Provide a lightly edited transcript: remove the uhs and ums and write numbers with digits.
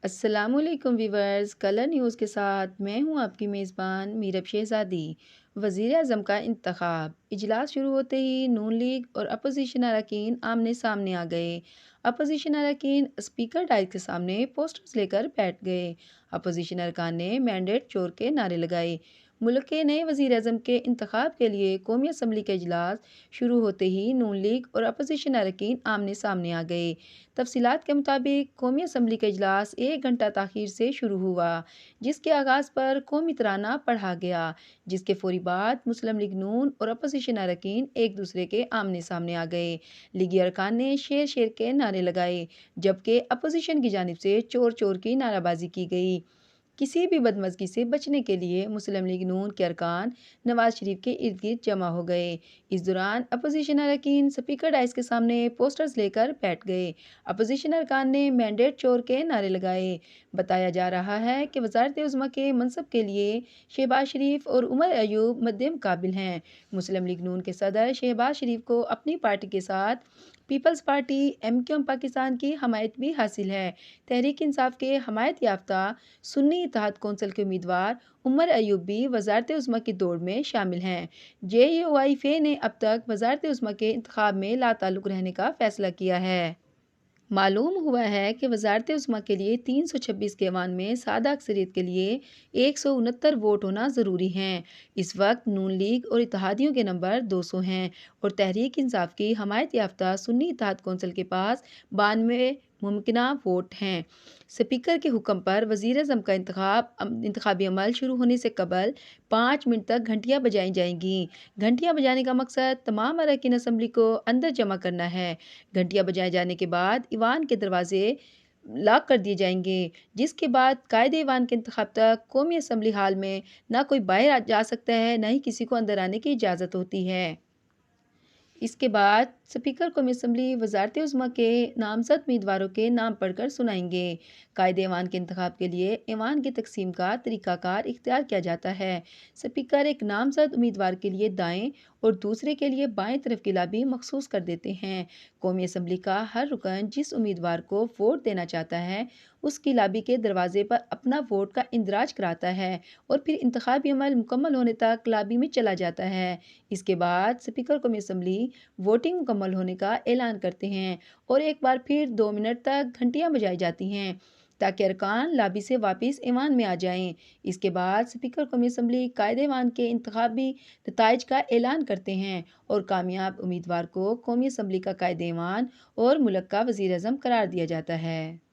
अस्सलाम वालेकुम viewers, colour news के साथ मैं हूं आपकी मेज़बान मीरब शहज़ादी। वज़ीर आज़म का इंतखाब। इजलास शुरू होते ही नून लीग और अपोजिशन अरकान आमने सामने आ गए। अपोजिशन अरकान स्पीकर डाइस के सामने पोस्टर्स लेकर बैठ गए। अपोजिशन अरकान ने मैंडेट चोर के नारे लगाए। मुल्क के नए वज़ीर आज़म के इंतखाब के लिए कौमी असम्बली का इजलास शुरू होते ही नून लीग और अपोजिशन अरकान आमने सामने आ गए। तफसीलात के मुताबिक कौमी असम्बली का इजलास 1 घंटा ताख़ीर से शुरू हुआ, जिसके आगाज़ पर कौमी तराना पढ़ा गया, जिसके फौरी बाद मुस्लिम लीग नून और अपोजिशन अरकान एक दूसरे के आमने सामने आ गए। लीगी अरकान ने शेर शेर के नारे लगाए, जबकि अपोजिशन की जानिब से चोर चोर की नाराबाजी की गई। किसी भी बदमज़गी से बचने के लिए मुस्लिम लीग नून के अरकान नवाज शरीफ के इर्द गिर्द जमा हो गए। इस दौरान अपोजिशन अरकान स्पीकर डाइस के सामने पोस्टर्स लेकर बैठ गए। अपोजिशन अरकान ने मैंडेट चोर के नारे लगाए। बताया जा रहा है कि वज़ारत उज़्मा के मनसब के लिए शहबाज शरीफ और उमर अयूब मद्दे मुकाबिल हैं। मुस्लिम लीग नून के सदर शहबाज शरीफ को अपनी पार्टी के साथ पीपल्स पार्टी MQM पाकिस्तान की हमायत भी हासिल है। तहरीक इंसाफ के हमायत याफ्ता सुन्नी इत्तेहाद कौंसिल के उम्मीदवार उमर अयूब भी वज़ारत उज़्मा की दौड़ में शामिल हैं। JUIF ने अब तक वज़ारत उज़्मा के इंतखाब में लाताल्लुक़ रहने का फैसला किया है। मालूम हुआ है कि वज़ारत उज़्मा के लिए 326 के ऐवान में सादा अक्सरियत के लिए 169 वोट होना ज़रूरी हैं। इस वक्त नून लीग और इत्तेहादियों के नंबर 200 हैं और तहरीक इंसाफ की हमायत याफ्ता सुन्नी इत्तेहाद कौंसिल के पास 92 मुमकिना वोट हैं। स्पीकर के हुक्म पर वज़ीर आज़म का इंतखाबी अमल शुरू होने से कबल 5 मिनट तक घंटियाँ बजाई जाएंगी। घंटियाँ बजाने का मकसद तमाम अरकान असम्बली को अंदर जमा करना है। घंटियाँ बजाए जाने के बाद ईवान के दरवाजे लॉक कर दिए जाएंगे, जिसके बाद कायदे ईवान के इंतखाब तक कौमी असम्बली हाल में ना कोई बाहर जा सकता है, ना ही किसी को अंदर आने की इजाज़त होती है। इसके बाद स्पीकर कौमी असम्बली वज़ारत उज़्मा के नामज़द उम्मीदवारों के नाम पढ़कर सुनाएंगे। कायदे ऐवान के इंतखाब के लिए ऐवान की तकसीम का तरीक़ाकार इख्तियार किया जाता है। स्पीकर एक नामज़द उम्मीदवार के लिए दाएँ और दूसरे के लिए बाएँ तरफ की लाबी मखसूस कर देते हैं। कौमी असम्बली का हर रुकन जिस उम्मीदवार को वोट देना चाहता है, उसकी लाबी के दरवाजे पर अपना वोट का इंदराज कराता है और फिर इंतखाबी अमल मुकम्मल होने तक लाबी में चला जाता है। इसके बाद स्पीकर कौमी असम्बली वोटिंग मुकम्मल होने का ऐलान करते हैं और एक बार फिर 2 मिनट तक घंटियाँ बजाई जाती हैं ताकि अरकान लाबी से वापस ऐवान में आ जाएं। इसके बाद स्पीकर कौमी असम्बली कायदे ऐवान के इंतखाबी नताइज का ऐलान करते हैं और कामयाब उम्मीदवार को कौमी असम्बली का कायदे ऐवान और मुल्क का वज़ीर आज़म करार दिया जाता है।